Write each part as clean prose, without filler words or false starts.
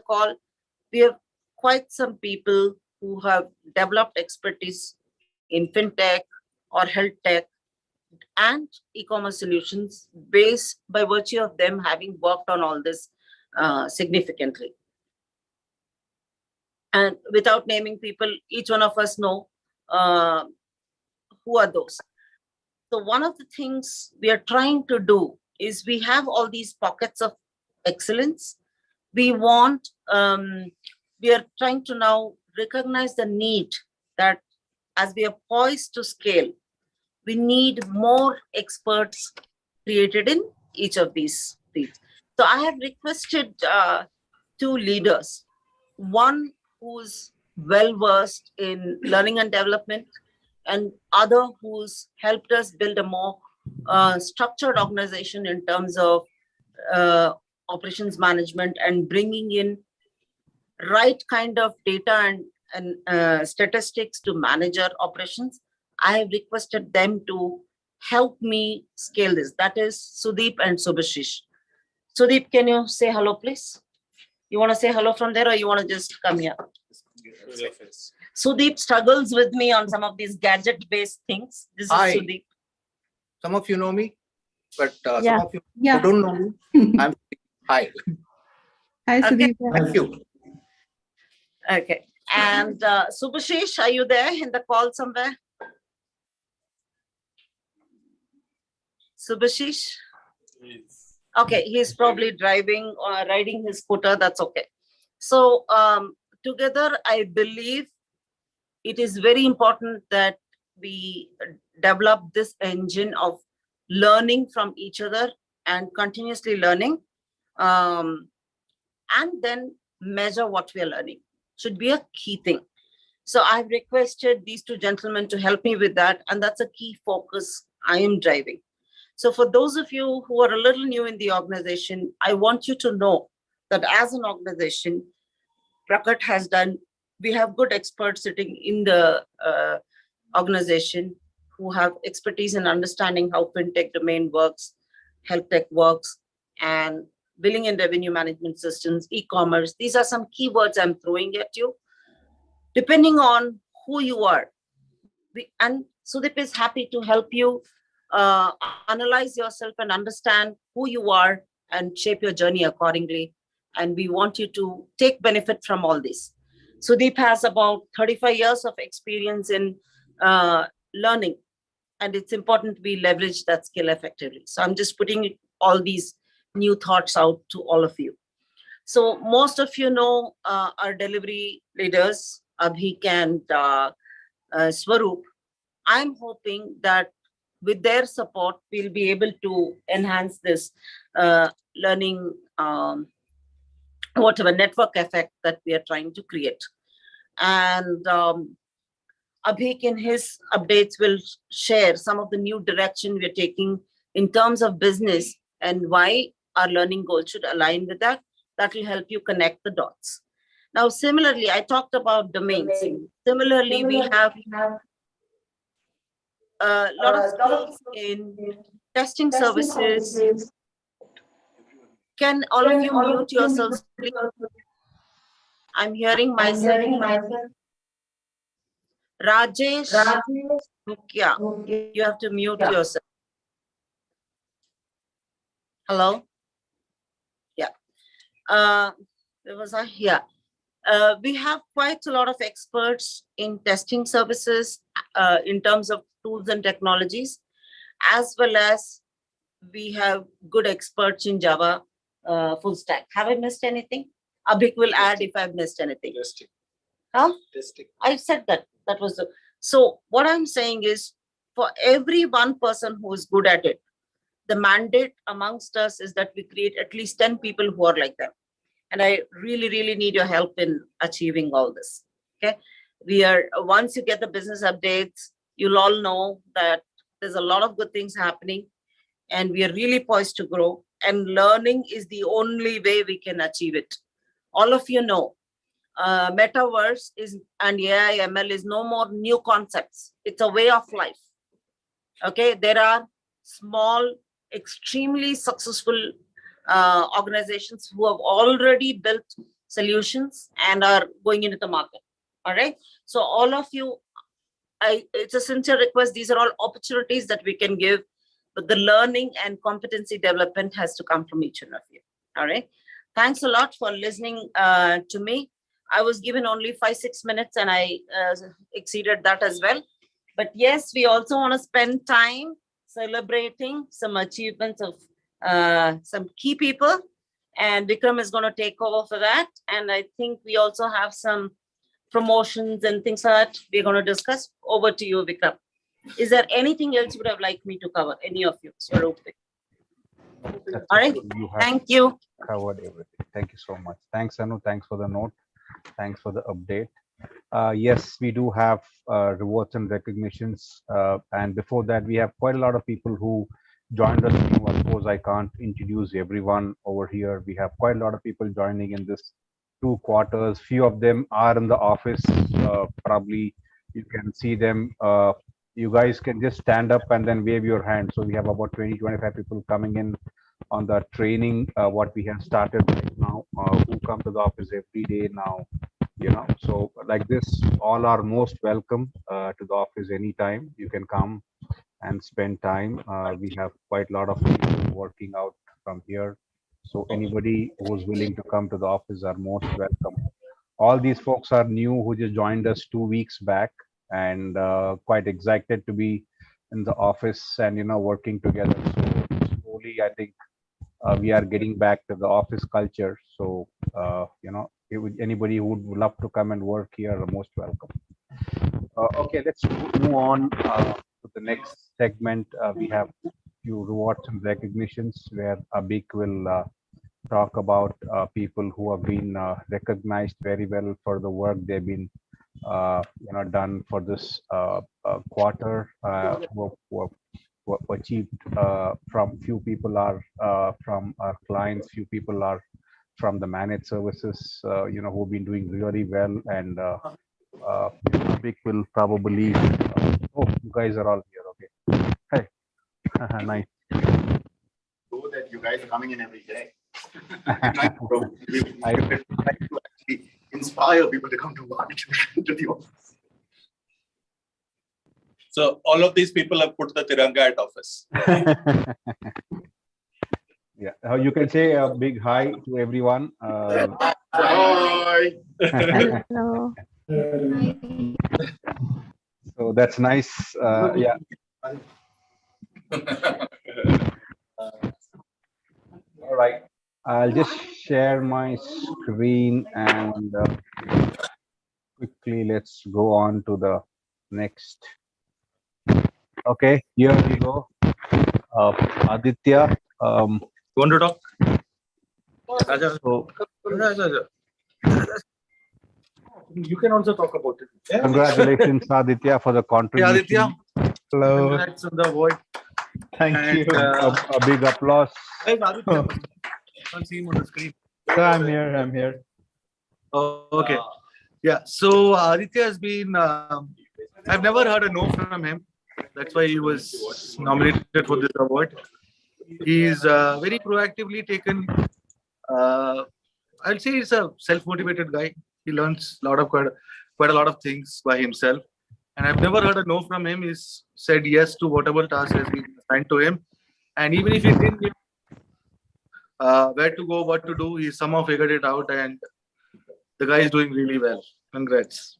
call, we have quite some people who have developed expertise in fintech or health tech and e-commerce solutions based by virtue of them having worked on all this significantly. And without naming people, each one of us know uh, who are those. So one of the things we are trying to do is we have all these pockets of excellence. We want, we are trying to now recognize the need that as we are poised to scale, we need more experts created in each of these fields. So I have requested two leaders, one who's well versed in learning and development, and other who's helped us build a more structured organization in terms of uh, operations management and bringing in right kind of data and statistics to manage our operations. I have requested them to help me scale this. That is Sudeep and Subhashish. Sudeep, can you say hello, please? You want to say hello from there or you want to just come here? Sudeep struggles with me on some of these gadget-based things. This Hi. is Sudeep. Some of you know me, but Yeah. some of you Yeah. who don't know me, I'm hi. Hi, Okay. Sudeep. Thank you. Okay. And Subhashish, are you there in the call somewhere? Subhashish? Okay, he's probably driving or riding his scooter. That's okay. So together, I believe it is very important that we develop this engine of learning from each other and continuously learning, and then measure what we are learning. Should be a key thing. So I've requested these two gentlemen to help me with that, and that's a key focus I am driving. So for those of you who are a little new in the organization, I want you to know that as an organization, Prakat has done, we have good experts sitting in the organization who have expertise in understanding how fintech domain works, health tech works, and billing and revenue management systems, e-commerce. These are some keywords I'm throwing at you. Depending on who you are, and Sudeep is happy to help you analyze yourself and understand who you are and shape your journey accordingly. And we want you to take benefit from all this. Sudeep has about 35 years of experience in learning, and it's important we leverage that skill effectively. So I'm just putting all these new thoughts out to all of you. So most of you know our delivery leaders, Abhik and Swaroop. I'm hoping that with their support, we'll be able to enhance this learning, whatever network effect that we are trying to create. And Abhik in his updates will share some of the new direction we're taking in terms of business and why our learning goal should align with that. That will help you connect the dots. Now, similarly, I talked about domains. Similarly, we have a lot of skills in testing services. Can all of you mute yourselves, please? I'm hearing myself. Rajesh Mukhya, you have to mute yourself. Hello? Yeah. There was a, yeah. We have quite a lot of experts in testing services in terms of tools and technologies, as well as we have good experts in Java full stack. Have I missed anything? Abhik will add if I've missed anything. Testing. Huh? Testing. I said that. That was the. So what I'm saying is, for every one person who is good at it, the mandate amongst us is that we create at least 10 people who are like them. And I really, really need your help in achieving all this. Okay. We are, once you get the business updates, you'll all know that there's a lot of good things happening and we are really poised to grow. And learning is the only way we can achieve it. All of you know, metaverse is and AI ML is no more new concepts. It's a way of life. Okay. There are small, extremely successful organizations who have already built solutions and are going into the market. All right. So all of you, it's a sincere request. These are all opportunities that we can give, but the learning and competency development has to come from each one of you. All right. Thanks a lot for listening to me. I was given only 5-6 minutes and I exceeded that as well. But yes, we also want to spend time celebrating some achievements of some key people. And Vikram is going to take over for that. And I think we also have some promotions and things like that we're going to discuss. Over to you, Vikram. Is there anything else you would have liked me to cover? Any of you? Swaroop? All right. Thank you. Covered everything. Thank you so much. Thanks, Anu. Thanks for the note. Thanks for the update. Yes, we do have rewards and recognitions. And before that, we have quite a lot of people who joined us. Of course, I can't introduce everyone over here. We have quite a lot of people joining in this 2 quarters. Few of them are in the office. Probably you can see them. You guys can just stand up and then wave your hand. So we have about 20-25 people coming in on the training, what we have started right now, who come to the office every day now, so like this, all are most welcome to the office anytime. You can come and spend time. We have quite a lot of people working out from here. So anybody who's willing to come to the office are most welcome. All these folks are new who just joined us 2 weeks back and quite excited to be in the office and, working together. So slowly, I think we are getting back to the office culture. So, anybody who would love to come and work here are most welcome. Okay, let's move on to the next segment. We have few rewards and recognitions where Abhik will talk about people who have been recognized very well for the work they've been done for this quarter. Who achieved from few people are from our clients, few people are from the managed services, who've been doing really well, and Abhik will probably. Oh, you guys are all here. Okay. Hey, nice. So that you guys are coming in every day. I try to actually inspire people to come to work to the office. So all of these people have put the Tiranga at office. Yeah, you can say a big hi to everyone. Hi. Hello. So that's nice. Yeah. All right. I'll just share my screen and quickly let's go on to the next. Okay, here we go. Aditya. You want to talk? So, You can also talk about it. congratulations, Aditya, for the contribution. Aditya. Hello. Congrats on the award. Thank you. A big applause. Hey, Aditya. Can't see him on the screen. So I'm here. I'm here. Oh, okay. Yeah. So Aditya has been. I've never heard a no from him. That's why he was nominated for this award. He's very proactively taken. I'll say he's a self-motivated guy. He learns quite a lot of things by himself. And I've never heard a no from him. He's said yes to whatever task has been assigned to him. And even if he didn't know where to go, what to do, he somehow figured it out. And the guy is doing really well. Congrats.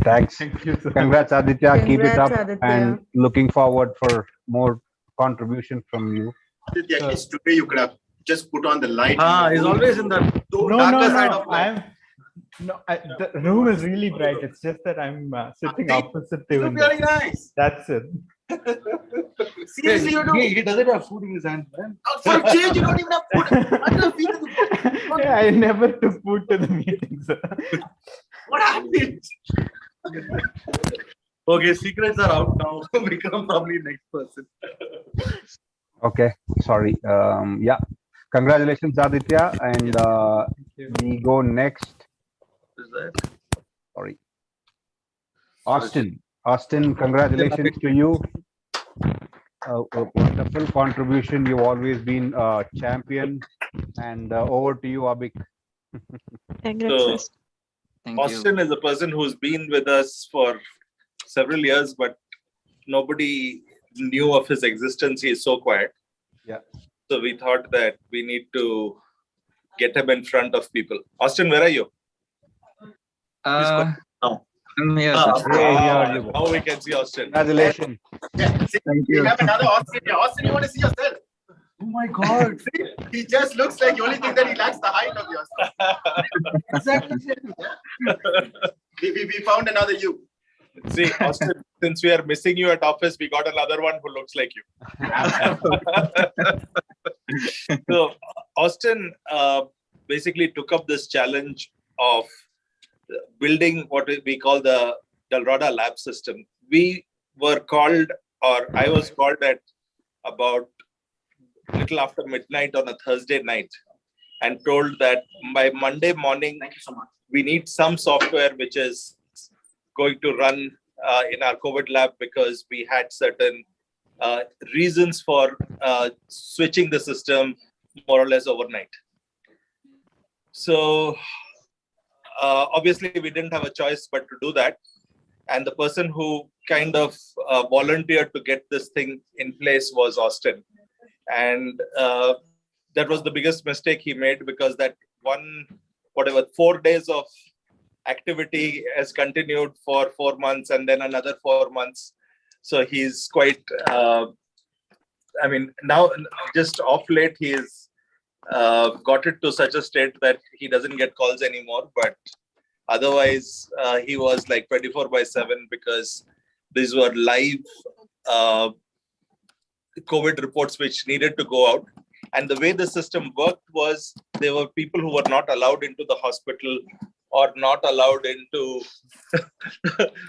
Thanks. Thank you. Congrats, Aditya. Keep it up. Congrats, Aditya. And looking forward for more contribution from you. At least today you could have just put on the light. He's always in the No, darker side of life. the room is really bright. It's just that I'm sitting opposite the You look window. very nice. That's it. Seriously, you do. He doesn't have food in his hand, man. For a change, you don't even have food. Under the feet of the- Yeah, I never took food to the meetings. What happened? Okay, secrets are out now. Become probably next person. Okay, sorry. Yeah, congratulations, Aditya. And we go next. Is that? Sorry, Austin. Austin, congratulations to you. A wonderful contribution. You've always been a champion. And over to you, Abhik. So, Thank you. Austin is a person who's been with us for several years, but nobody knew of his existence. He is so quiet. Yeah. So we thought that we need to get him in front of people. Austin, where are you? Uh, now. I'm here, Ah, sir. Hey, here you go. now we can see Austin. Congratulations. Yeah, see, Thank we you. have another Austin here. Austin, you want to see yourself? Oh my God. See, he just looks like the only thing that he lacks the height of yours. Exactly. We found another you. See, Austin, since we are missing you at office, we got another one who looks like you. So, Austin basically took up this challenge of building what we call the Dalrada lab system. We were called, or I was called at about little after midnight on a Thursday night and told that by Monday morning, Thank you so much. we need some software which is going to run in our COVID lab because we had certain reasons for switching the system more or less overnight. So obviously we didn't have a choice but to do that. And the person who kind of volunteered to get this thing in place was Austin. And that was the biggest mistake he made, because that 4 days of activity has continued for 4 months and then another 4 months. So he's quite, now just off late, he's got it to such a state that he doesn't get calls anymore. But otherwise, he was like 24/7, because these were live COVID reports which needed to go out. And the way the system worked was there were people who were not allowed into the hospital or not allowed into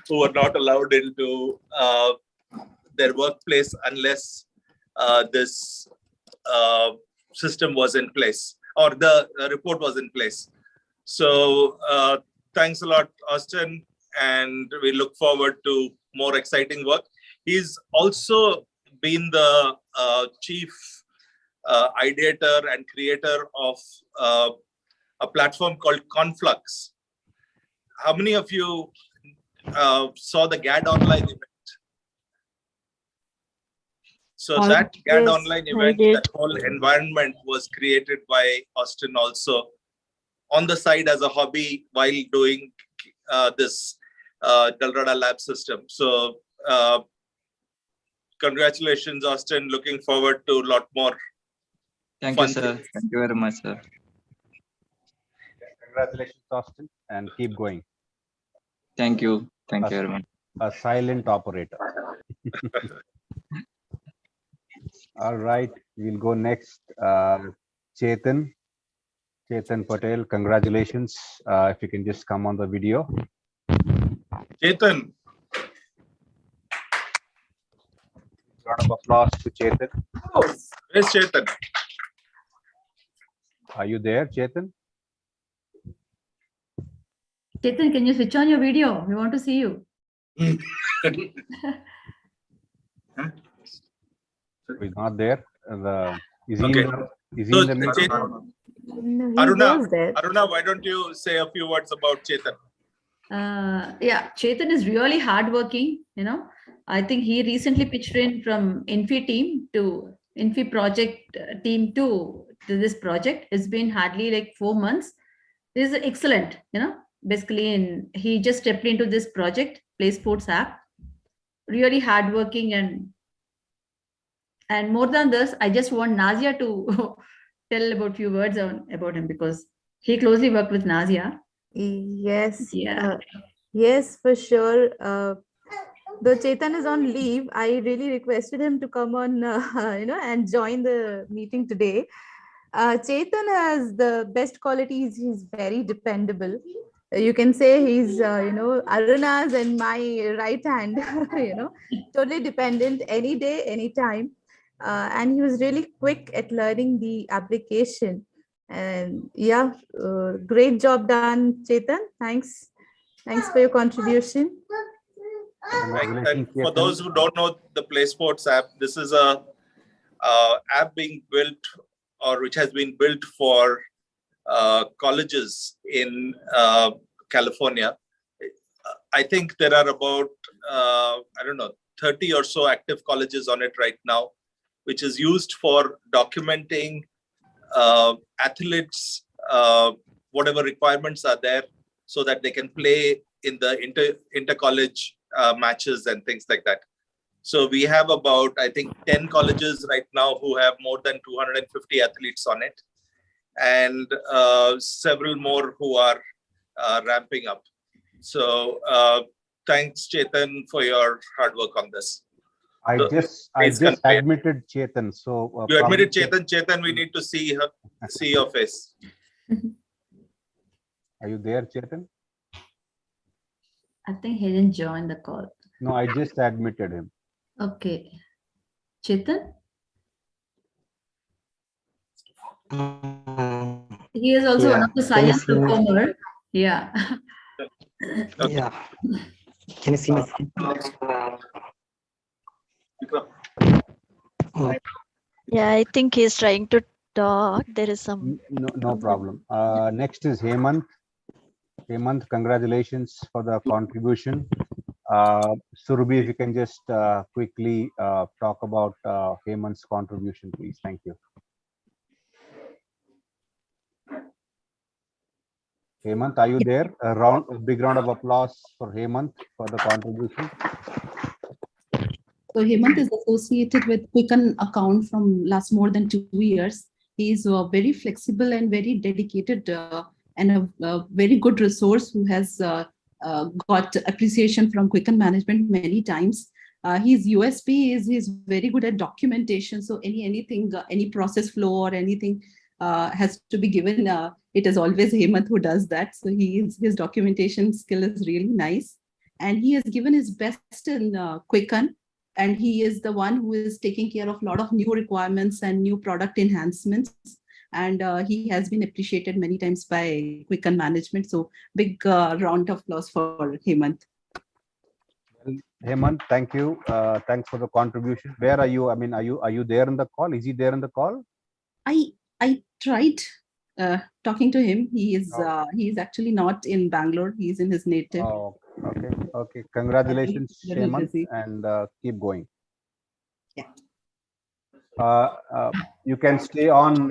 who were not allowed into their workplace unless this system was in place or the report was in place. So thanks a lot, Austin, and we look forward to more exciting work. He's also been the chief ideator and creator of a platform called Conflux. How many of you saw the GAD Online event? So that GAD Yes, Online I event, did. that whole environment was created by Austin also on the side as a hobby while doing this Dalrada lab system. So congratulations, Austin. Looking forward to a lot more. Thank you, fun sir. things. Thank you very much, sir. Congratulations, Austin, and keep going. Thank you. Thank you very much. A silent operator. All right, we'll go next. Chetan Patel, congratulations. If you can just come on the video. Chetan, Round of applause to Chetan. where's Chetan? Are you there, Chetan? Chetan, can you switch on your video? We want to see you. He's not there. Is he Okay. in So, the meeting? Chetan, No, he Aruna, was there. Aruna, why don't you say a few words about Chetan? Yeah, Chetan is really hardworking. I think he recently pitched in from Infi team to Infi project team to this project. It's been hardly like 4 months. This is excellent. Basically, he just stepped into this project, Play Sports app. Really hardworking and more than this, I just want Nazia to tell about few words about him because he closely worked with Nazia. Yes. Yeah. Yes, for sure. Though Chetan is on leave, I really requested him to come on, and join the meeting today. Chetan has the best qualities. He's very dependable. You can say he's, Aruna's and my right hand, totally dependent any day, anytime. And he was really quick at learning the application. And yeah, great job done, Chetan. Thanks for your contribution. And for those who don't know the Play Sports app, this is a app being built or which has been built for colleges in California. I think there are about, 30 or so active colleges on it right now, which is used for documenting athletes, whatever requirements are there, so that they can play in the inter-college matches and things like that. So we have about, I think, 10 colleges right now who have more than 250 athletes on it, and several more who are ramping up. So thanks, Chetan, for your hard work on this. I So, just please convey. admitted Chetan. So You admitted probably- Chetan. We need to see your face. Are you there, Chetan? I think he didn't join the call. No, I just admitted him. Okay. Chetan? He is also one of the Can you silent see me? performer. Yeah. Yeah. Can you see my screen? Yeah, I think he's trying to talk. There is some. No problem. Next is Hemant. Hemant, congratulations for the contribution. Surabhi, if you can just quickly talk about Hemant's contribution, please. Thank you. Hemant, are you there? A big round of applause for Hemant for the contribution. So Hemant is associated with Quicken account from last more than 2 years. He is very flexible and very dedicated and a very good resource who has got appreciation from Quicken management many times. His USP is he's very good at documentation. So anything, any process flow or anything has to be given. It is always Hemant who does that. So his documentation skill is really nice. And he has given his best in Quicken. And he is the one who is taking care of a lot of new requirements and new product enhancements. And he has been appreciated many times by Quicken management. So big round of applause for Hemant. Hemant, thank you. Thanks for the contribution. Where are you? I mean, are you there in the call? Is he there in the call? I tried talking to him. He is actually not in Bangalore. He is in his native. Oh, okay. Congratulations, Very Hemant, busy. and keep going. Yeah. You can stay on,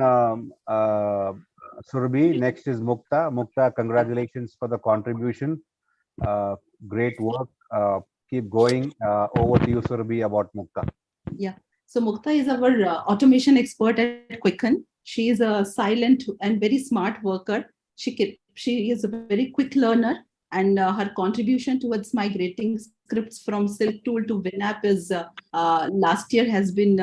Surabhi. Next is Mukta. Mukta, congratulations for the contribution. Great work. Keep going. Over to you, Surabhi, about Mukta. Yeah. So Mukta is our automation expert at Quicken. She is a silent and very smart worker. She is a very quick learner, and her contribution towards migrating scripts from Silk Tool to WinApp is last year has been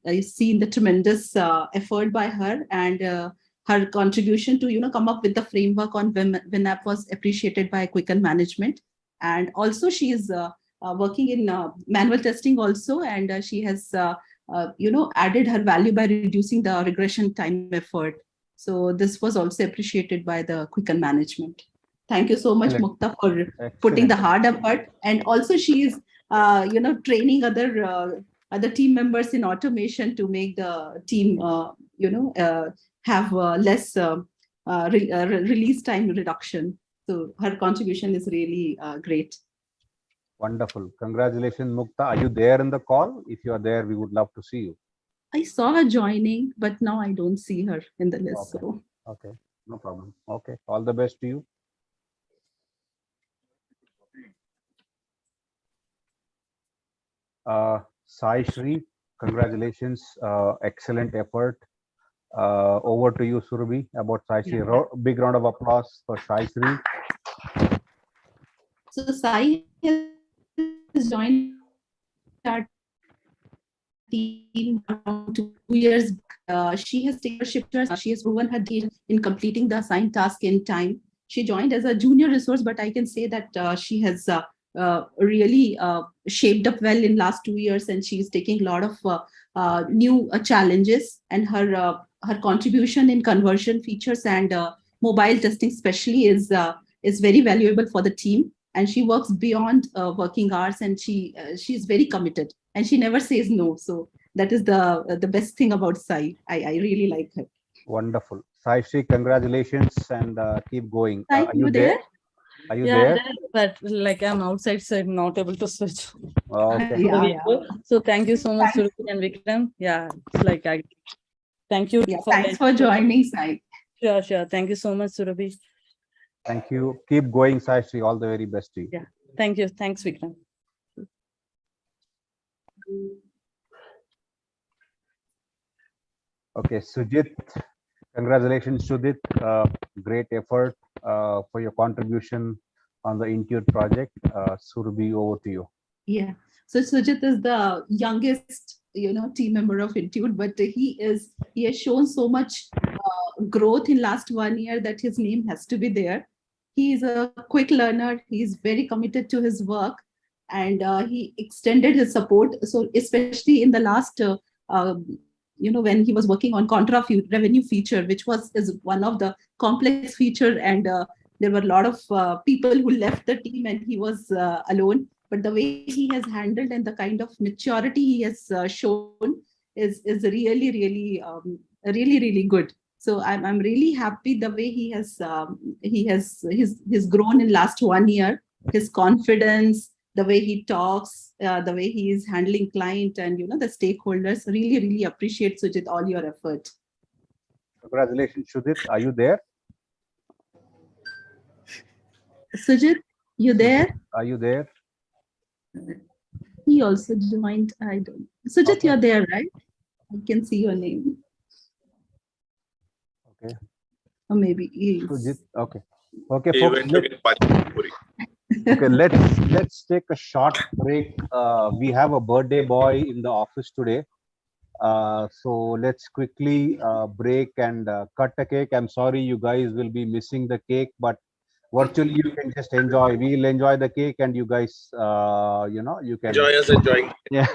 I seen the tremendous effort by her, and her contribution to come up with the framework on WinApp was appreciated by Quicken management. And also she is working in manual testing also, and she has added her value by reducing the regression time effort. So this was also appreciated by the Quicken management. Thank you so much, Mukta, for putting the hard effort. And also she is training other team members in automation to make the team have less release time reduction. So her contribution is really great. Wonderful. Congratulations, Mukta. Are you there in the call? If you are there, we would love to see you. I saw her joining, but now I don't see her in the list. Okay. So Okay, no problem. Okay, all the best to you. Sai Shri, congratulations. Excellent effort. Over to you, Surabhi, about Sai Shri. Big round of applause for Sai Shri. So Sai has joined our team around 2 years. She has taken shifters. She has proven her deal in completing the assigned task in time. She joined as a junior resource, but I can say that she has really shaped up well in last 2 years, and she is taking a lot of new challenges. And her contribution in conversion features and mobile testing, especially, is very valuable for the team. And she works beyond working hours, and she is very committed, and she never says no. So that is the best thing about Sai. I really like her. Wonderful. Sai Shri, congratulations and keep going. Sai, Are you you there? there? Are you Yeah, there? but like I'm outside, so I'm not able to switch. Okay. So thank you so much, Surabhi and Vikram. Yeah, it's like I thank you. Yeah, thanks for joining, Sai. Sure, sure. Thank you so much, Surabhi. Thank you. Keep going, Sai Shri. All the very best to you. Yeah, thank you. Thanks, Vikram. Okay, Sujit, congratulations, Sujit. Great effort for your contribution on the Intuit project. Surabhi, over to you. Yeah. So Sujit is the youngest, team member of Intuit, but he has shown so much growth in last 1 year that his name has to be there. He is a quick learner. He is very committed to his work, and he extended his support. So especially in the last, when he was working on contra revenue feature, which is one of the complex feature, and there were a lot of people who left the team, and he was alone. But the way he has handled and the kind of maturity he has shown is really, really good. So I'm really happy the way he has grown in last 1 year. His confidence, the way he talks, the way he is handling client and the stakeholders. Really, really appreciate, Sujit, all your effort. Congratulations, Sujit. Are you there? Sujit, you there? Are you there? He also joined. I don't. Sujit, okay. You're there, right? I can see your name. Okay. Or maybe he is. Sujit. Okay. Okay, folks. Okay, let's take a short break. We have a birthday boy in the office today. So let's quickly break and cut a cake. I'm sorry you guys will be missing the cake, but virtually you can just enjoy. We'll enjoy the cake and you guys, you can enjoy us enjoying. Yeah,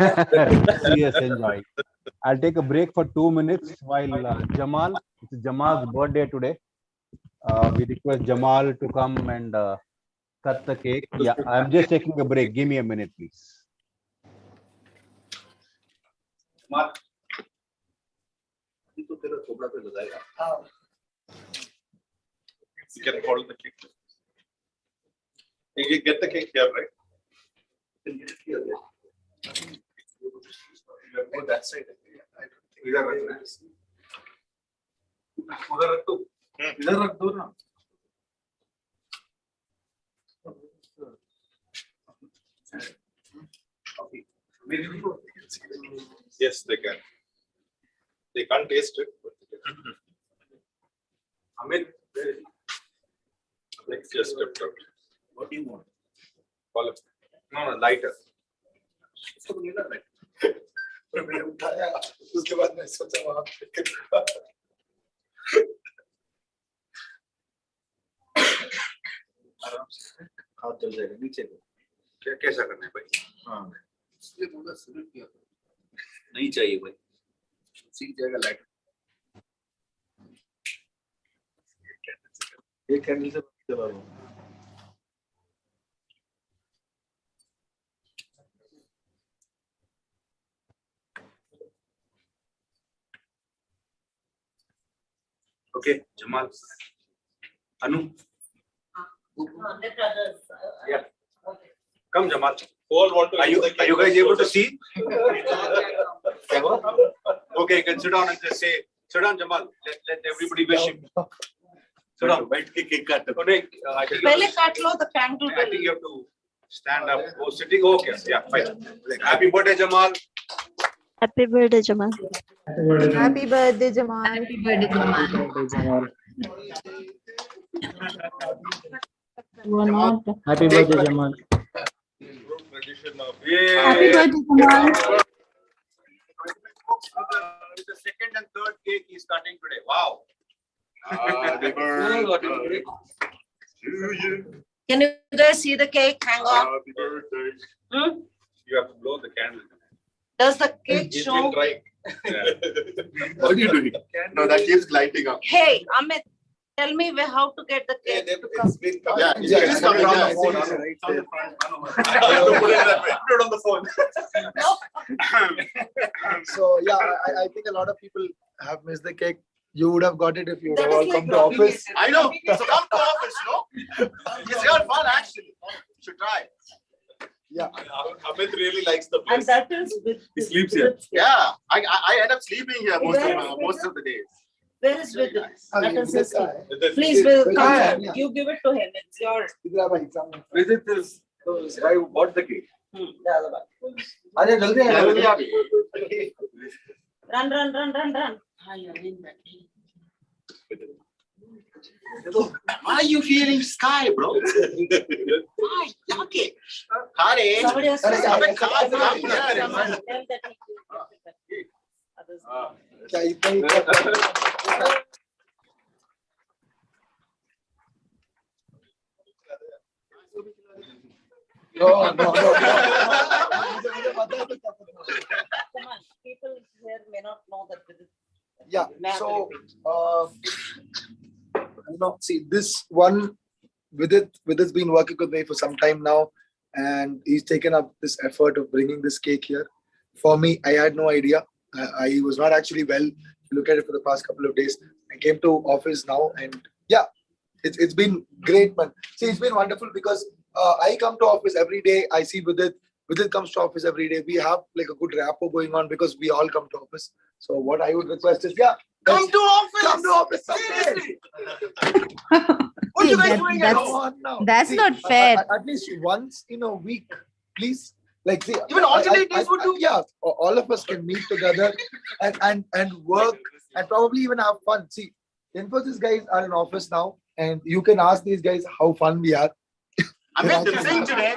see us enjoying. I'll take a break for 2 minutes while Jamal, it's Jamal's birthday today. We request Jamal to come and cut the cake. Yeah, I'm just taking a break. Give me a minute, please. You can hold the cake. You get the cake here, right? You can get it here. Go that side. इधर रख दो ना. Yes, they can. They can't taste it. Amit, let's just step out. What do you want? Olive. No, lighter. मैंने उठाया उसके बाद मैं सोचा वहां आराम से हाथ चल जाएगा नीचे को क्या कैसा करना है भाई हाँ इसलिए बोला शुरू किया नहीं चाहिए भाई सीख जाएगा लाइट एक कैंडल से चला लो Okay, Jamal. Anu. Yeah. Come, Jamal. All want to. Are you guys able to see? Okay, you can sit down and just say, sit down, Jamal. Let everybody wish him. Sit down. Cake cut. The candle. I think you have to stand up. Oh, sitting. Okay. Yeah, fine. Happy birthday, Jamal. Happy birthday, Jamal. Happy birthday, Jamal. Happy birthday, Jamal. Happy birthday, Jamal. Happy birthday, Jamal. The second and third cake he's cutting today. Wow. Happy birthday. Can you guys see the cake? Hang on. Happy birthday. You have to blow the candle. Does the cake show? What are you doing? No, that keeps lighting up. Hey, Amit, tell me how to get the cake to come. Yeah, just come around the phone. Right on the front. Put it on the phone. So yeah, I think a lot of people have missed the cake. You would have got it if you would have all come to office. I know. So come to office, no? It's real fun, actually. You should try. Yeah. Amit really likes the And place. that is with. He sleeps here. Yeah, I end up sleeping here most of the days. Where is with it? Okay, That is with his this key. guy. Please, will With come. this guy, You give it to him. It's your. Visit is the guy who bought the cake. अरे जल्दी आ जल्दी जाओ। आ गई। Run. Why are you feeling sky, bro? Why? Okay. Hare. Somebody has to अरे say. यार, Come ऐसा here. Tell that he gives it. Others. क्या इतना ही No. Come on, people here may not know that this is. Yeah, so, see, this one, Vidit's been working with me for some time now, and he's taken up this effort of bringing this cake here. For me, I had no idea. I was not actually well. Look at it for the past couple of days. I came to office now, and yeah, it's been great, man. See, it's been wonderful because I come to office every day. I see Vidit comes to office every day. We have like a good rapport going on because we all come to office. So what I would request is, Come to office. Come to office someday. What you guys that- doing at that's- Come home? on now. That's See, not fair. At least once in a week, please. Like, see, Even alternate days would do. Yeah, all of us can meet together and work and probably even have fun. See, Infosys guys are in office now, and you can ask these guys how fun we are. I made them sing today.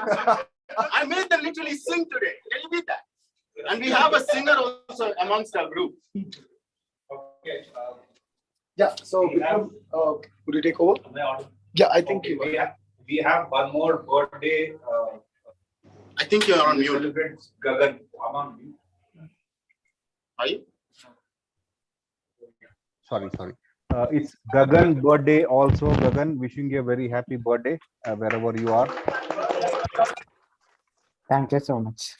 I made them literally sing today. Can you beat that? And we have a singer also amongst our group. Okay. Yeah, so Vikram, would you take over? Yeah, I think you. We have one more birthday. I think you're on mute. Celebrates Gagan. I'm on mute. Are you? Sorry. It's Gagan birthday also. Gagan, wishing you a very happy birthday wherever you are. Thank you so much.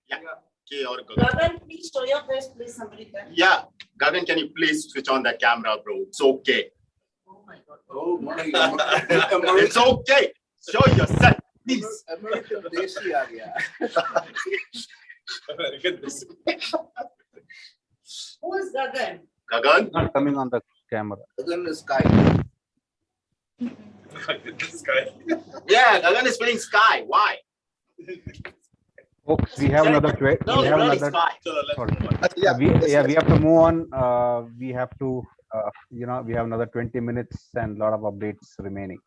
Yeah. K or Gagan. Gagan, please show your face, please, somebody can. Yeah. Gagan, can you please switch on that camera, bro? It's okay. Oh my God. Oh my God. It's okay. Show yourself, please. American Desi aa gaya. American. Who is Gagan? Gagan? Not coming on the camera. Gagan is sky. This guy. Yeah, Gagan is playing Sky. Why? Folks, we have another. No, We have really another. Sky. Sorry. Yeah, We have to move on. We have to. We have another 20 minutes and a lot of updates remaining.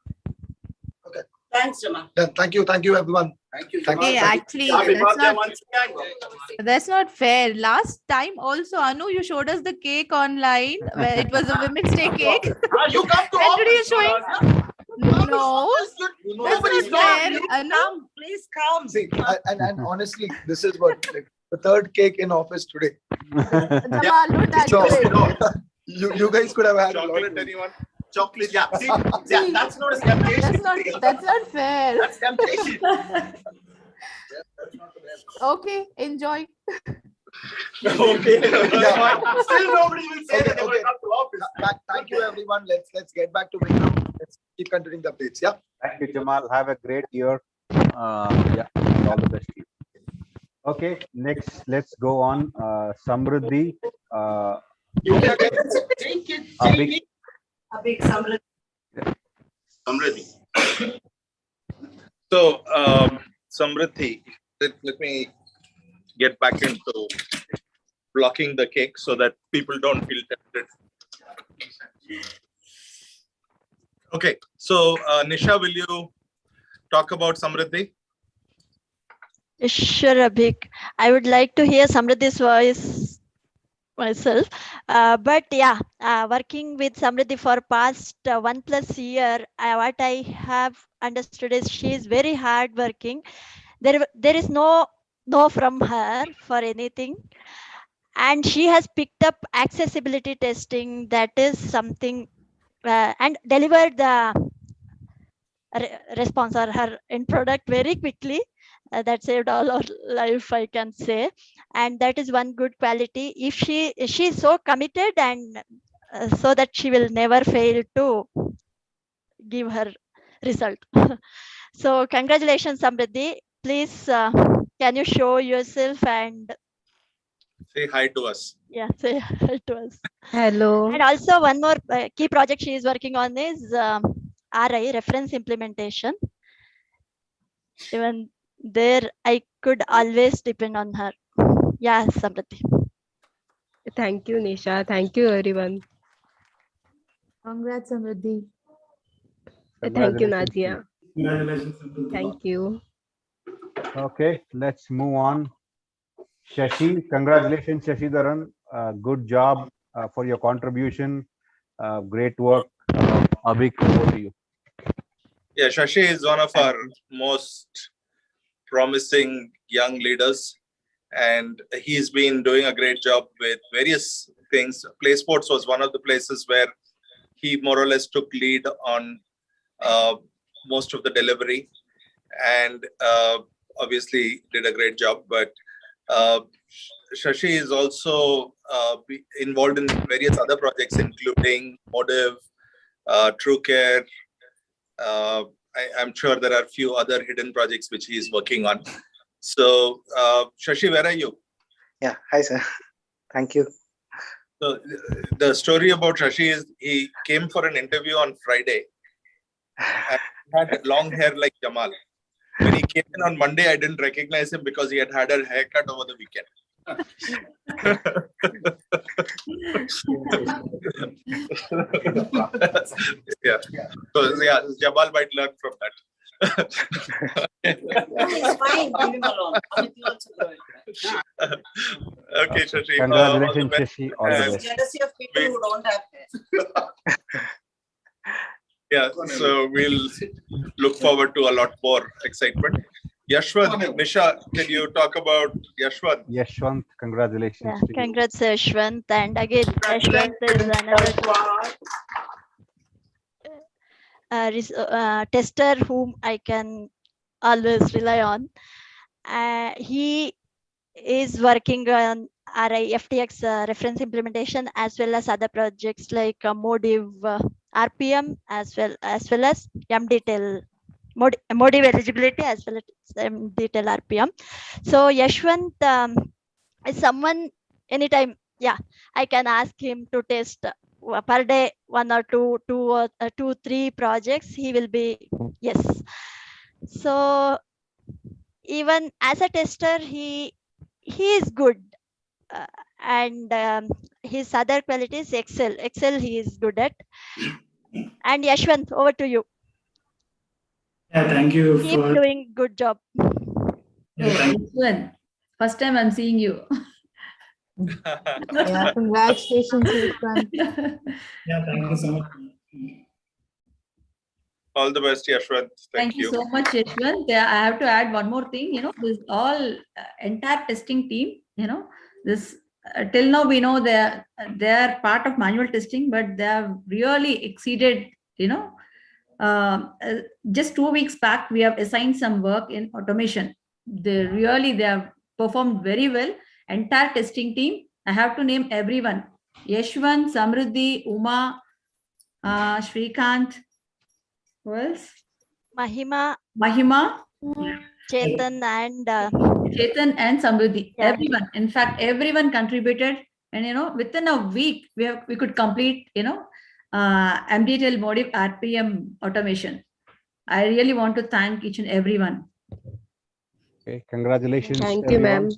Thanks, Jama. Yeah, thank you, everyone. Thank you. Thank Hey, you. actually, Happy that's birthday not once again. that's not fair. Last time also, Anu, you showed us the cake online where it was a Women's Day cake. You come to And today office. you're showing. No, that's Nobody's not fair. not. Anu, Come, please come. See, and honestly, this is what like the third cake in office today. Jamal, don't add So to it. you guys could have had a lot Chocolate, of anyone? Chocolate, yeah. See, yeah, that's not a temptation. That's not fair. That's temptation. Okay, enjoy. Okay. Yeah. Still nobody will say that they will Okay. come to office. Thank you, everyone. Let's get back to Vikram. Let's keep continuing the updates. Yeah. Thank you, Jamal. Have a great year. All the best to you. Okay, next, let's go on. Samruddhi. You can take it. A Take big- it. A big Samruddhi. Samruddhi. So, Samriddhi, let me get back into blocking the cake so that people don't feel tempted. Okay, so Nisha, will you talk about Samriddhi? Sure, Abhik. I would like to hear Samriddhi's voice myself. But yeah, working with Samriddhi for past 1+ year, what I have understood is she is very hardworking. There is no from her for anything. And she has picked up accessibility testing. That is something and delivered the response or her end product very quickly. that saved all our life, I can say. And that is one good quality. If she's so committed, and so that she will never fail to give her result. So congratulations, Samriddhi. Please, can you show yourself and Say hi to us. yeah, say hi to us. Hello. And also one more key project she is working on is RI, reference implementation. Even there, I could always depend on her. Yeah, Samriddhi. Thank you, Nisha. Thank you, everyone. Congrats, Samriddhi. Thank you, Congratulations. Nadia. Congratulations. Thank you. Okay, let's move on. Shashi, congratulations, Shashi Dharan. Good job for your contribution. Great work. Abhik, over to you. Yeah, Shashi is one of our most promising young leaders, and he's been doing a great job with various things. Play Sports was one of the places where he more or less took lead on most of the delivery, and obviously did a great job. But Shashi is also involved in various other projects, including Motive, TrueCare. I'm sure there are a few other hidden projects which he is working on. So, Shashi, where are you? Yeah, hi, sir. Thank you. So, the story about Shashi is he came for an interview on Friday and had long hair like Jamal. When he came in on Monday, I didn't recognize him because he had had a haircut over the weekend. Yeah. So yeah, Jamal might learn from that. It's fine, leave him alone. Amity also do it. Okay, Shashi. Congratulations, Shashi. All the There's best. jealousy of people who don't have hair. Yeah, so we'll look forward to a lot more excitement. Yashwant, Nisha, can you talk about Yashwant? Yashwant, congratulations. Yeah, to you. congrats, Yashwant. And again, Yashwant is another tester whom I can always rely on. He is working on RI FTX reference implementation, as well as other projects like Motive RPM, as well as MDTEL Motive eligibility, as well as MDTEL RPM. So Yashwant is someone anytime, yeah, I can ask him to test per day 1 or 2, 3 projects. He will be, yes. So even as a tester, he is good, and his other qualities, Excel he is good at. And Yashwant, over to you. Yeah, thank you Keep for doing good job. Yashwant, first time I'm seeing you. Yeah, congratulations, Yashwant. yeah, thank you so much. All the best, Yashwant. Thank you so much, Yashwant. Yeah, I have to add one more thing. This all entire testing team. This till now we know they are part of manual testing, but they have really exceeded. Just 2 weeks back, we have assigned some work in automation. They have performed very well. Entire testing team. I have to name everyone: Yashwant, Samriddhi, Uma, Shrikant. Who else? Mahima, Chetan and Samriddhi. Yeah. Everyone. In fact, everyone contributed, and within a week we could complete MDTEL Motive RPM automation. I really want to thank each and everyone. Okay, congratulations. Thank you, ma'am.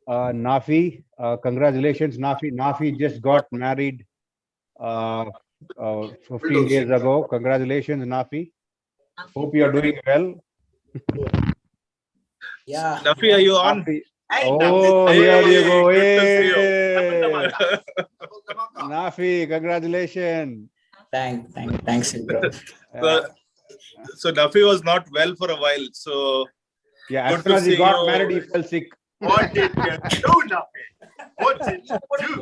Nafi, congratulations, Nafi. Nafi just got married 15 days ago. Congratulations, Nafi. Hope you are doing well. Yeah. Nafi, are you on? Nafi. Oh, here you go. Good to see you. Hey. Nafi, congratulations. Thanks, bro. So Nafi was not well for a while. So yeah, good as soon to as he see got you. married, he fell sick. What did you do, Nafi? What did you do?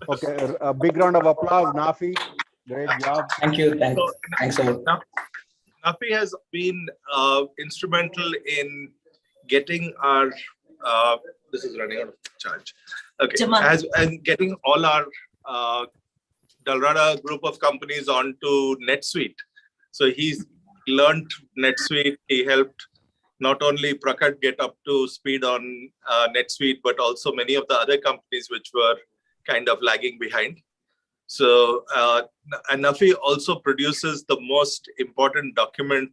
Okay, a big round of applause, Nafi. Great job. Thanks a lot. Nafi has been instrumental in getting our, this is running out of charge. Okay, Jamal. and getting all our Dalrada group of companies onto NetSuite. So he's learned NetSuite. He helped not only Prakat get up to speed on NetSuite, but also many of the other companies which were kind of lagging behind. So, and Nafi also produces the most important document,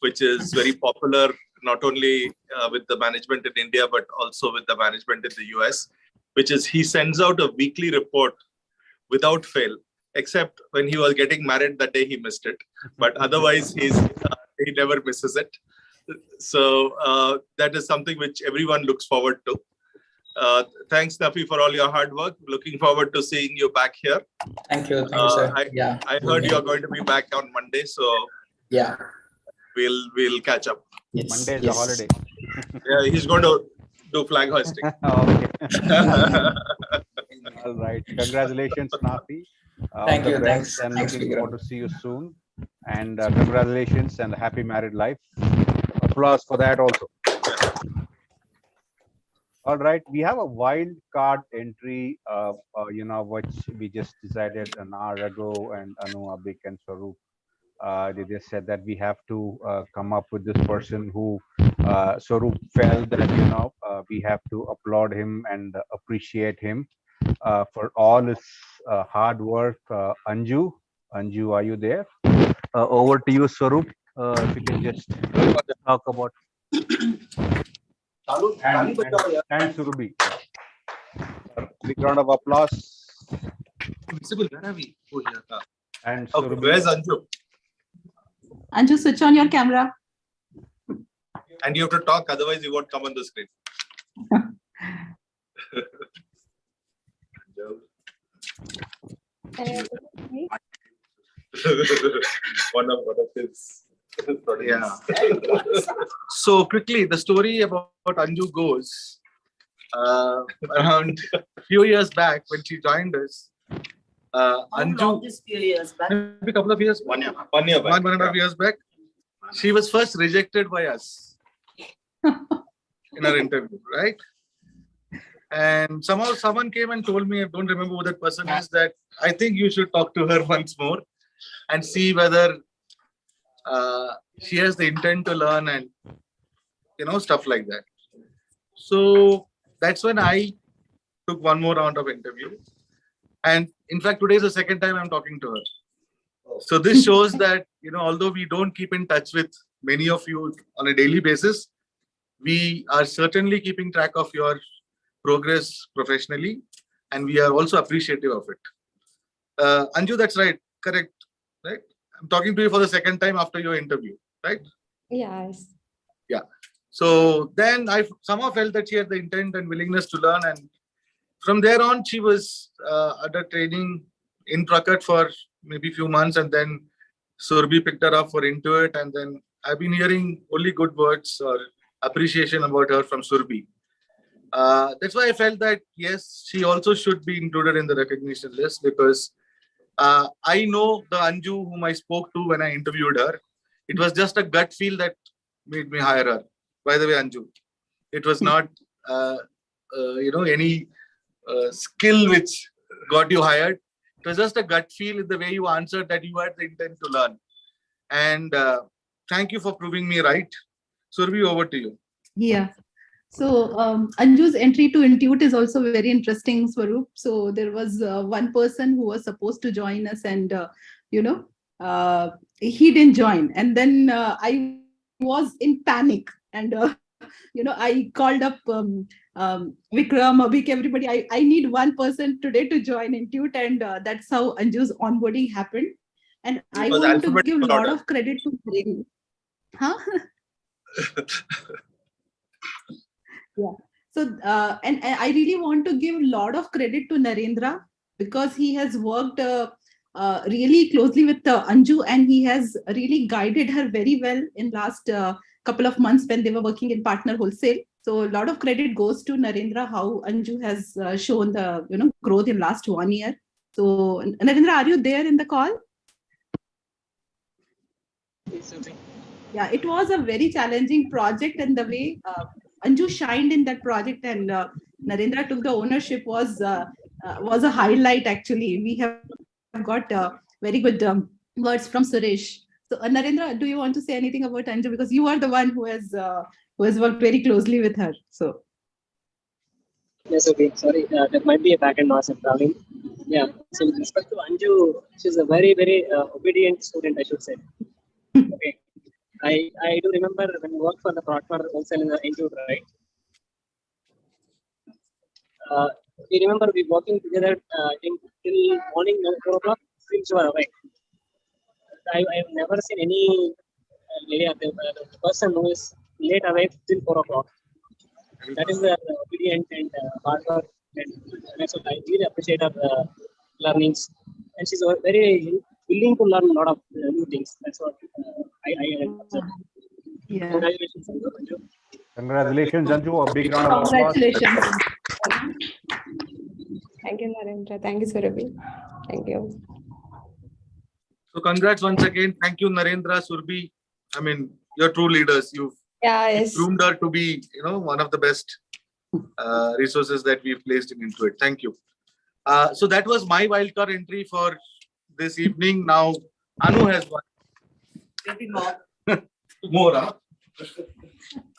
which is very popular, not only with the management in India, but also with the management in the US, which is he sends out a weekly report without fail, except when he was getting married that day, he missed it. But otherwise, he never misses it. So that is something which everyone looks forward to. Thanks, Nafi, for all your hard work. Looking forward to seeing you back here. Thank you, sir. I heard you're going to be back on Monday, so yeah, we'll catch up. Yes. Monday is a holiday. Yeah, he's going to do flag hoisting. Okay. All right. Congratulations, Nafi. Thank All the you. best, Thanks. and Thanks, looking Vikram. forward to see you soon. And congratulations and happy married life. Applause for that also. All right, we have a wild card entry, which we just decided an hour ago, and Anu, Abik, and Swaroop, they just said that we have to come up with this person who Swaroop felt that, we have to applaud him and appreciate him for all his hard work. Anju, are you there? Over to you, Swaroop. If you can just talk about and Surabhi. Big round of applause. Visible, where are we? Oh, yeah. And Okay, Surabhi. where's Anju? Anju, switch on your camera. And you have to talk, otherwise you won't come on the screen. one of his. Yeah. So quickly, the story about Anju goes around a few years back when she joined us. Anju, Just few years back. maybe a couple of years, 1 year. 1 year back. one and a half years back, she was first rejected by us in our interview, right? And somehow someone came and told me, I don't remember who that person is, that I think you should talk to her once more and see whether she has the intent to learn and stuff like that. So that's when I took one more round of interview, and in fact today is the second time I'm talking to her. So this shows that although we don't keep in touch with many of you on a daily basis, we are certainly keeping track of your progress professionally, and we are also appreciative of it. Anju, that's right, correct, right? I'm talking to you for the second time after your interview, right? Yes. Yeah. So then I somehow felt that she had the intent and willingness to learn, and from there on, she was at a training in Prakat for maybe a few months, and then Surabhi picked her up for Intuit, and then I've been hearing only good words or appreciation about her from Surabhi. That's why I felt that yes, she also should be included in the recognition list, because I know the Anju whom I spoke to when I interviewed her. It was just a gut feel that made me hire her. By the way, Anju, it was not any skill which got you hired. It was just a gut feel in the way you answered that you had the intent to learn. And thank you for proving me right. Surabhi, over to you. Yeah. So Anju's entry to Intuit is also very interesting, Swaroop. So there was one person who was supposed to join us, and he didn't join. And then I was in panic, and I called up Vikram, Abhik, everybody. I need one person today to join Intuit, and that's how Anju's onboarding happened. And I want to give a lot of credit to Narendra. Huh? Yeah. So, and I really want to give a lot of credit to Narendra, because he has worked really closely with Anju, and he has really guided her very well in last couple of months when they were working in Partner Wholesale. So a lot of credit goes to Narendra, how Anju has shown the growth in last 1 year. So Narendra, are you there in the call? Yeah, it was a very challenging project, and the way Anju shined in that project and Narendra took the ownership was a highlight. Actually, we have got very good words from Suresh. So, Narendra, do you want to say anything about Anju, because you are the one who has worked very closely with her? So. Yes, okay. Sorry, there might be a backend noise I'm traveling. Yeah. So with respect to Anju, she's a very, very obedient student, I should say. Okay. I do remember when we worked for the Proctor wholesale in the NTU, right? We remember we working together, I think till morning 4 o'clock, since you are awake. I've never seen any lady, the person who is late awake till 4 o'clock. That is the obedient and hard work, and that's what I really appreciate her learnings. And she's very willing to learn a lot of new things. That's what I observed. Yeah. Congratulations, Anju. Congratulations, Anju. A big round of applause. Congratulations. Thank you, Narendra. Thank you, Surabhi. Thank you. So congrats once again. Thank you, Narendra, Surabhi. I mean, you're true leaders. You've groomed her to be, one of the best resources that we've placed into it. Thank you. So that was my wildcard entry for this evening. Now, Anu has one. Maybe more. More, huh?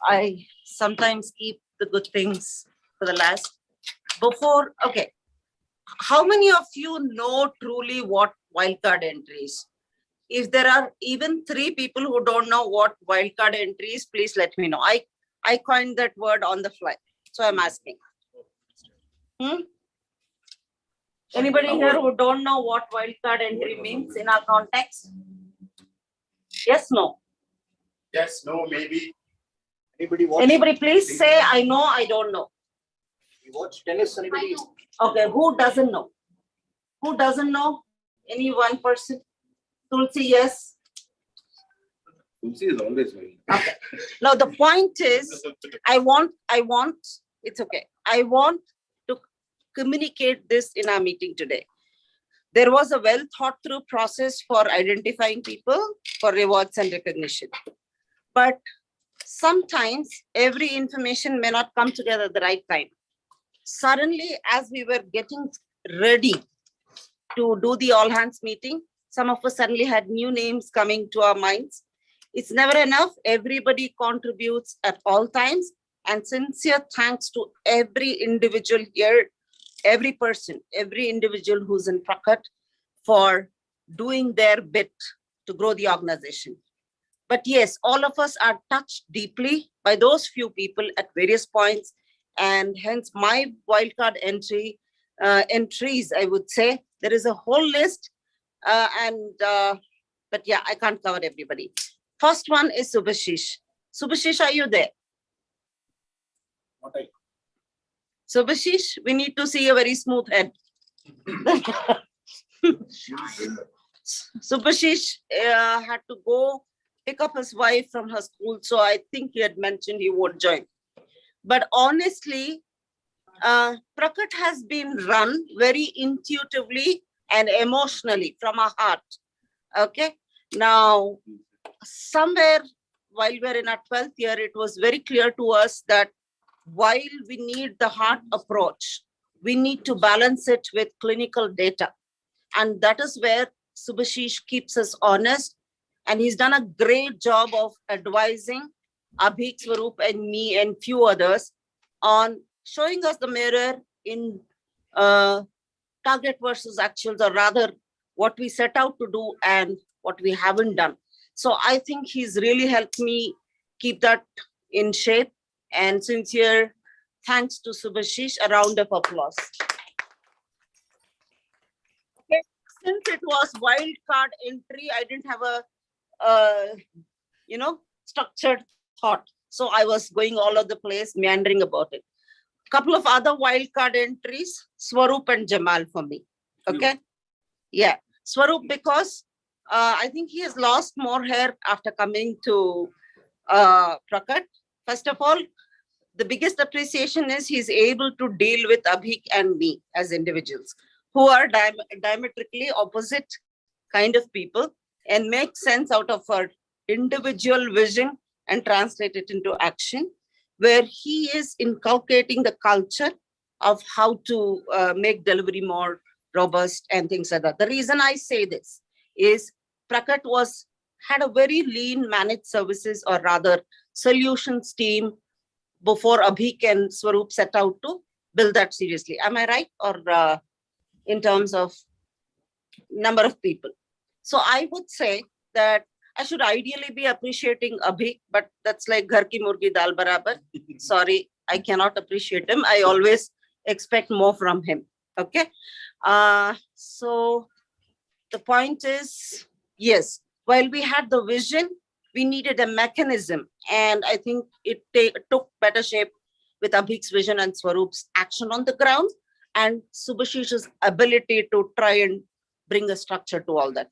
I sometimes keep the good things for the last. Okay. How many of you know truly what wildcard entry is? If there are even 3 people who don't know what wildcard entry is, please let me know. I coined that word on the fly, so I'm asking. Anybody here who don't know what wildcard entry means in our context? Yes, no? Yes, no, maybe. Anybody please say, I know, I don't know. You watch tennis, anybody? Okay, who doesn't know? Who doesn't know? Any one person? Tulsi, yes. Tulsi is always very. Okay. Now the point is, I want, it's okay. I want to communicate this in our meeting today. There was a well thought through process for identifying people for rewards and recognition. But sometimes every information may not come together at the right time. Suddenly, as we were getting ready to do the all hands meeting, some of us suddenly had new names coming to our minds. It's never enough. Everybody contributes at all times. And sincere thanks to every individual here, every person, every individual who's in Prakat for doing their bit to grow the organization. But yes, all of us are touched deeply by those few people at various points. And hence my wildcard entries, I would say. There is a whole list. But yeah, I can't cover everybody. First one is Subhashish. Subhashish, are you there? Subhashish, we need to see a very smooth head. Subhashish had to go pick up his wife from her school. So I think he had mentioned he would join. But honestly, Prakat has been run very intuitively and emotionally from our heart. Okay. Now, somewhere while we're in our 12th year, it was very clear to us that while we need the heart approach, we need to balance it with clinical data. And that is where Subhashish keeps us honest. And he's done a great job of advising Abhik, Swaroop, and me and few others on showing us the mirror in target versus actuals, or rather what we set out to do and what we haven't done. So I think he's really helped me keep that in shape. And sincere thanks to Subhashish. A round of applause. Okay. Since it was wild card entry, I didn't have a structured thought. So I was going all over the place, meandering about it. Couple of other wild card entries, Swaroop and Jamal for me. Okay. Yeah. Swaroop, because I think he has lost more hair after coming to Prakat. First of all, the biggest appreciation is he's able to deal with Abhik and me as individuals who are diametrically opposite kind of people and make sense out of our individual vision and translate it into action, where he is inculcating the culture of how to make delivery more robust and things like that. The reason I say this is Prakat had a very lean managed services, or rather solutions team, before Abhik and Swaroop set out to build that seriously. Am I right? Or in terms of number of people? So I would say that I should ideally be appreciating Abhik, but that's like Ghar ki murgi dal barabar. Sorry, I cannot appreciate him. I always expect more from him. Okay. So the point is, yes, while we had the vision, we needed a mechanism. And I think it took better shape with Abhik's vision and Swaroop's action on the ground, and Subhashish's ability to try and bring a structure to all that.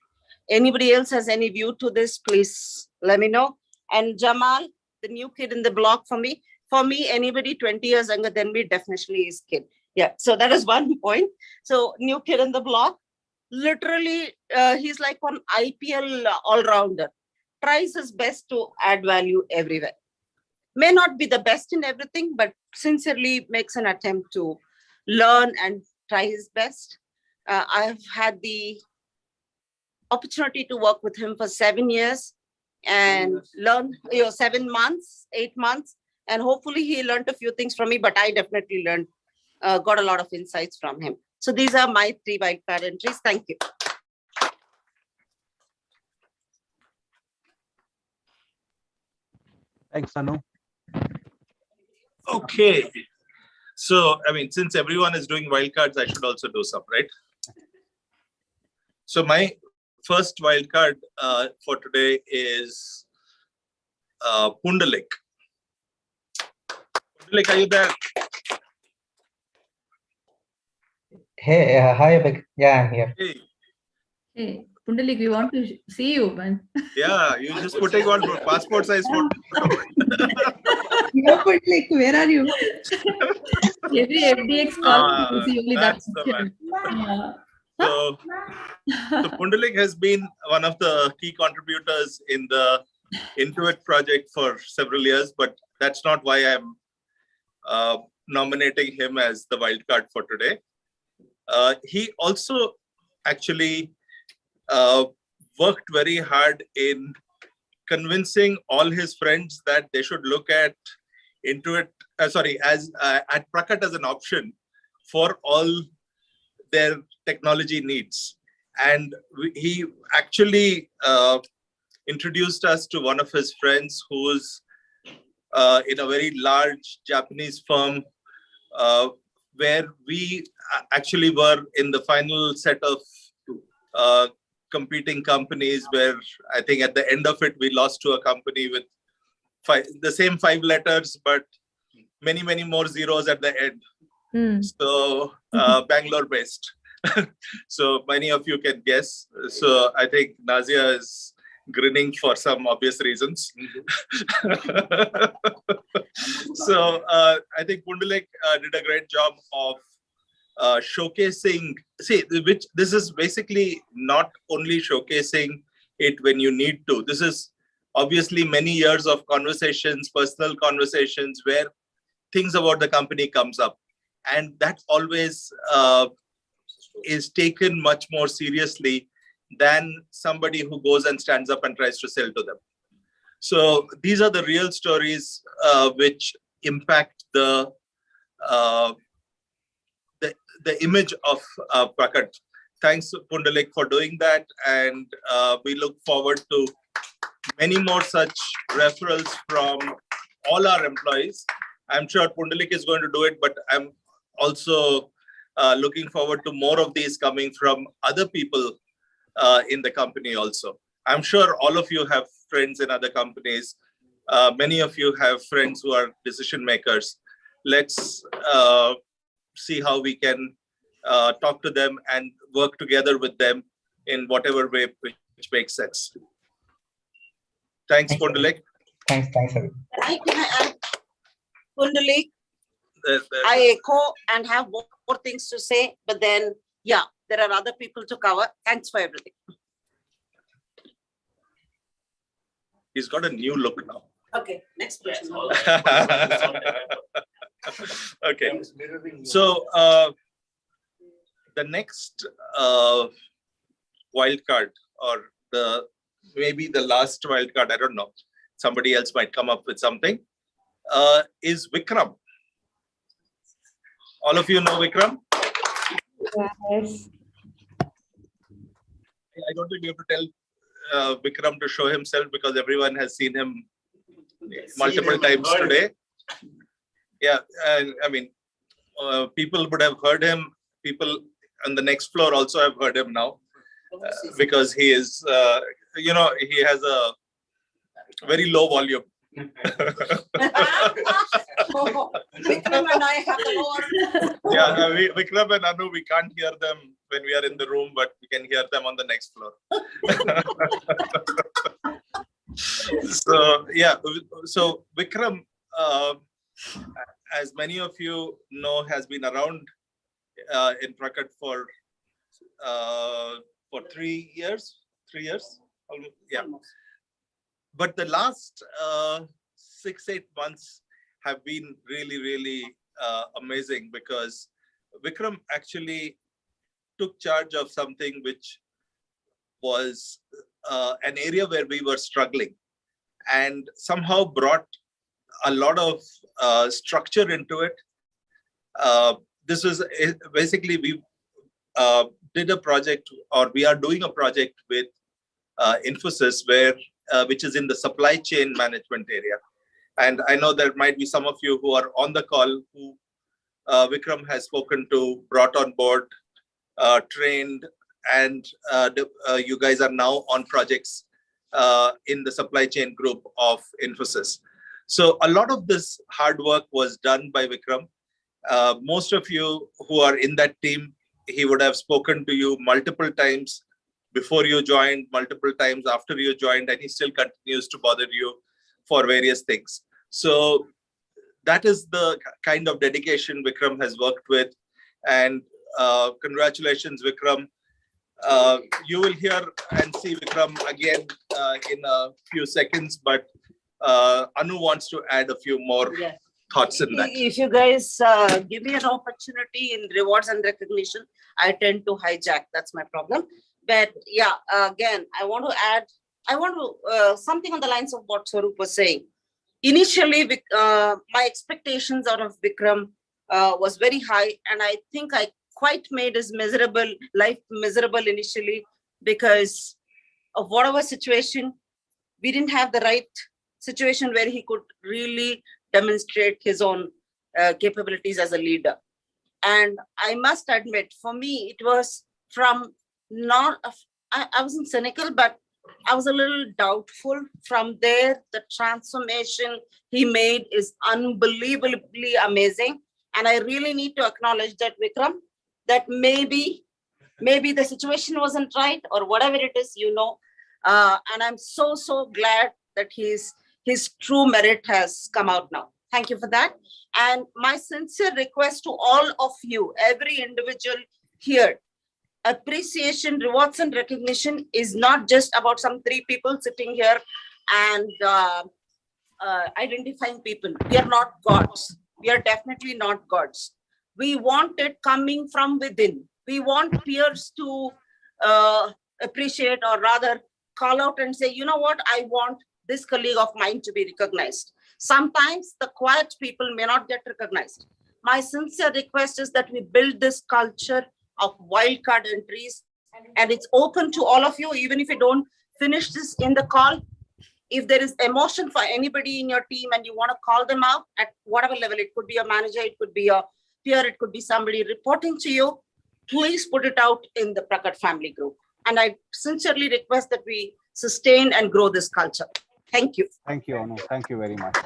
Anybody else has any view to this, please let me know. And Jamal, the new kid in the block for me, anybody 20 years younger than me definitely is kid. Yeah, so that is one point. So new kid in the block, literally, he's like an IPL all-rounder. Tries his best to add value everywhere. May not be the best in everything, but sincerely makes an attempt to learn and try his best. I've had the opportunity to work with him for 7 years and learn, 7 months, 8 months, and hopefully he learned a few things from me, but I definitely learned, got a lot of insights from him. So these are my 3 wildcard entries. Thank you. Thanks, Anu. Okay. So, I mean, since everyone is doing wildcards, I should also do some, right? So my first wildcard for today is Pundalik. Pundalik, are you there? Hey, hi, Abhik. Yeah, I'm here. Hey. Hey, Pundalik, we want to see you, man. Yeah, you just putting on passport size photo. Yeah, Pundalik, where are you? Every FDX call, you see only that. That's the man. So Pundalik has been one of the key contributors in the Intuit project for several years, but that's not why I'm nominating him as the wildcard for today. He also actually worked very hard in convincing all his friends that they should look at Intuit, at Prakat as an option for all their technology needs. And he actually introduced us to one of his friends who's in a very large Japanese firm where we actually were in the final set of competing companies, where I think at the end of it, we lost to a company with the same 5 letters, but many, many more zeros at the end. So Bangalore based. So many of you can guess. So I think Nazia is grinning for some obvious reasons. So I think Pundalik did a great job of showcasing, which this is basically not only showcasing it when you need to. This is obviously many years of conversations, personal conversations, where things about the company comes up. And that always is taken much more seriously than somebody who goes and stands up and tries to sell to them. So these are the real stories which impact the image of Prakat. Thanks, Pundalik, for doing that. And we look forward to many more such referrals from all our employees. I'm sure Pundalik is going to do it, but I'm also looking forward to more of these coming from other people in the company also. I'm sure all of you have friends in other companies. Many of you have friends who are decision makers. Let's see how we can talk to them and work together with them in whatever way which makes sense. Thanks, Pundalik. Thanks, Abhik. Can I add, Pundalik? I echo and have more things to say, but then, yeah, there are other people to cover. Thanks for everything. He's got a new look now. Okay, next question. Okay. So the next wild card, or maybe the last wild card, I don't know. Somebody else might come up with something. Is Vikram. All of you know Vikram? Yes. I don't think you have to tell Vikram to show himself, because everyone has seen him multiple times today. Yeah, I mean, people would have heard him. People on the next floor also have heard him now, because he is, he has a very low volume. Vikram and I have the lowest. Yeah, Vikram and Anu, we can't hear them when we are in the room, but we can hear them on the next floor. So yeah, so Vikram, as many of you know, has been around in Prakat for 3 years. 3 years, yeah. But the last 6-8 months have been really, really amazing, because Vikram actually took charge of something which was an area where we were struggling, and somehow brought a lot of structure into it. This was basically, we did a project, or we are doing a project with Infosys, which is in the supply chain management area. And I know there might be some of you who are on the call who Vikram has spoken to, brought on board, trained, and you guys are now on projects in the supply chain group of Infosys. So a lot of this hard work was done by Vikram. Most of you who are in that team, he would have spoken to you multiple times before you joined, multiple times after you joined, and he still continues to bother you for various things. So that is the kind of dedication Vikram has worked with. And congratulations, Vikram. You will hear and see Vikram again in a few seconds, but Anu wants to add a few more thoughts in that. If you guys give me an opportunity in rewards and recognition, I tend to hijack. That's my problem. But yeah, again, I want to something on the lines of what Swaroop was saying. Initially, my expectations out of Vikram was very high, and I think I quite made his life miserable initially, because of whatever situation, we didn't have the right situation where he could really demonstrate his own capabilities as a leader. And I must admit, for me, it was from I wasn't cynical, but I was a little doubtful. From there, the transformation he made is unbelievably amazing. And I really need to acknowledge that, Vikram, that maybe the situation wasn't right, or whatever it is, and I'm so glad that his true merit has come out now. Thank you for that. And my sincere request to all of you, every individual here, appreciation, rewards, and recognition is not just about some 3 people sitting here and identifying people. We are not gods. We are definitely not gods. We want it coming from within. We want peers to appreciate, or rather call out and say, you know what, I want this colleague of mine to be recognized. Sometimes the quiet people may not get recognized. My sincere request is that we build this culture of wildcard entries, and it's open to all of you. Even if you don't finish this in the call, if there is emotion for anybody in your team and you want to call them out at whatever level, it could be a manager, it could be a peer, it could be somebody reporting to you, please put it out in the Prakat family group. And I sincerely request that we sustain and grow this culture. Thank you. Thank you, Anu. Thank you very much.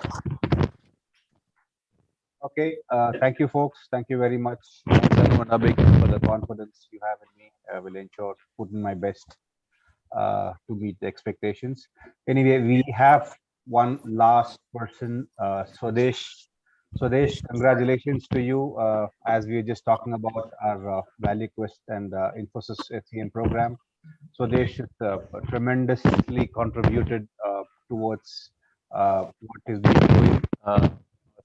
Okay, thank you, folks. Thank you very much, Anu and Abhik, for the confidence you have in me. I will ensure put in my best to meet the expectations. Anyway, we have one last person, Swadesh. Swadesh, congratulations to you. As we were just talking about our Value Quest and Infosys SCM program, Swadesh has tremendously contributed towards what is being doing as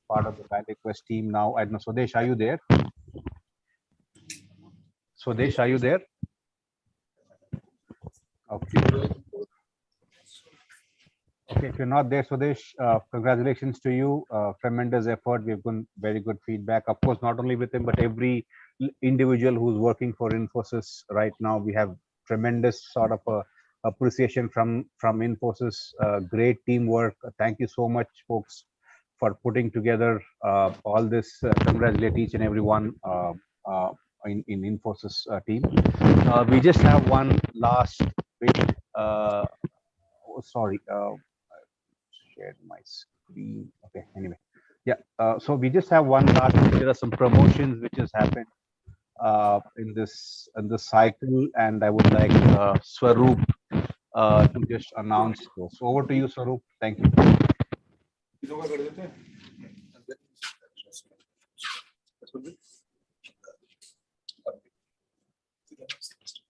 part of the ValueQuest team now. I don't know, Swadesh, are you there? Swadesh, are you there? Okay. Okay, if you're not there, Swadesh, congratulations to you. Tremendous effort. We've gotten very good feedback. Of course, not only with him, but every individual who's working for Infosys right now. We have tremendous sort of appreciation from Infosys. Great teamwork. Thank you so much, folks, for putting together all this. Congratulate each and every one in Infosys team. We just have one last bit. Sorry. Shared my screen. Okay, anyway, yeah, so we just have one last. There are some promotions which has happened in this cycle, and I would like Swaroop to just announce those. So over to you, Swaroop. Thank you.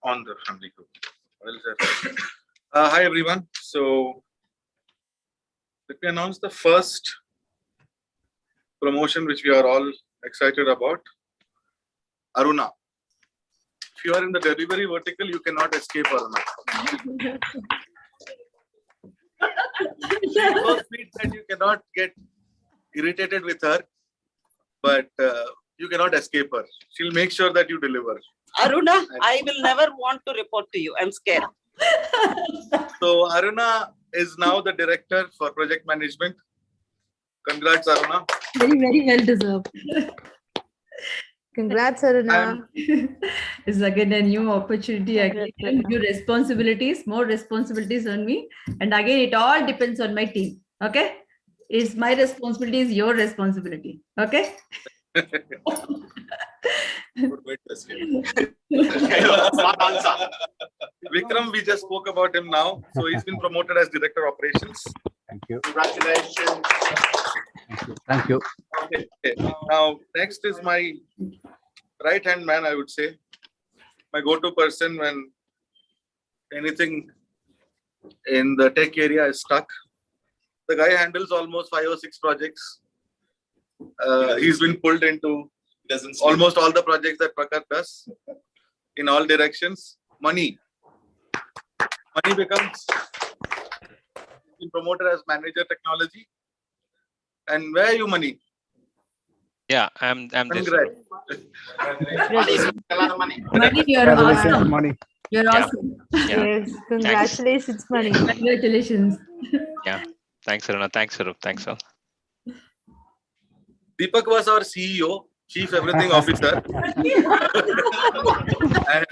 On the family group. Hi everyone. So let me announce the first promotion which we are all excited about. Aruna. If you are in the delivery vertical, you cannot escape Aruna. She's so sweet that you cannot get irritated with her, but you cannot escape her. She'll make sure that you deliver. Aruna, I will never want to report to you. I'm scared. So Aruna is now the director for project management. Congrats, Aruna. Very, very well deserved. Congrats, Aruna. It's again a new opportunity, again, new responsibilities, more responsibilities on me. And again, it all depends on my team. Okay? It's my responsibility, is your responsibility. Okay? Smart answer. Vikram, we just spoke about him now. So he's been promoted as director operations. Thank you. Congratulations. Thank you. Okay. Now, next is my right hand man, I would say. My go-to person when anything in the tech area is stuck. The guy handles almost 5 or 6 projects. He's been pulled into almost all the projects that Prakat does in all directions. Money becomes promoted as manager technology. And where are you, Money? Yeah, I'm this. Congrats. Money, you're awesome. Money. You're awesome. Yeah. Yes, congratulations, Money. Congratulations. Yeah. Thanks, Aruna. Thanks, Swaroop. Thanks, all. Deepak was our CEO, Chief Everything Officer. And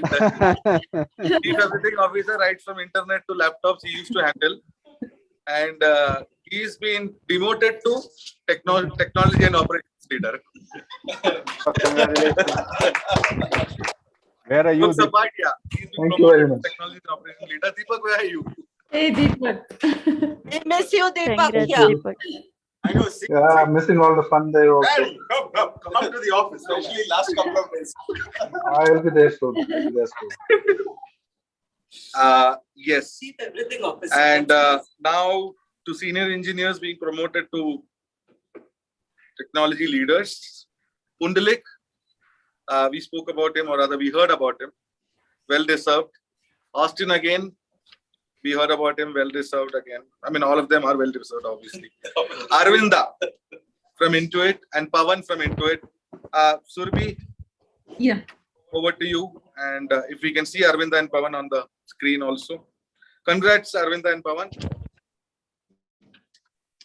Chief Everything Officer, right from internet to laptops, he used to handle. And he's been demoted to technology and operations leader. Where are you? He's been Thank you very much. technology and operations leader. Deepak, where are you? Hey, Deepak. We miss you, Deepak. Congrats, Yeah. Deepak. I know. Yeah, I'm missing all the fun there also. Hey, come to the office, especially last couple of days. I will be there soon. I will be there soon. Yes. Everything office. And now to senior engineers being promoted to technology leaders. Pundalik, we spoke about him, or rather we heard about him. Well deserved. Austin again, we heard about him, well deserved again. I mean, all of them are well deserved, obviously. Arvinda from Intuit and Pawan from Intuit. Surbi, Yeah. over to you. And if we can see Arvinda and Pawan on the screen also. Congrats, Arvinda and Pawan.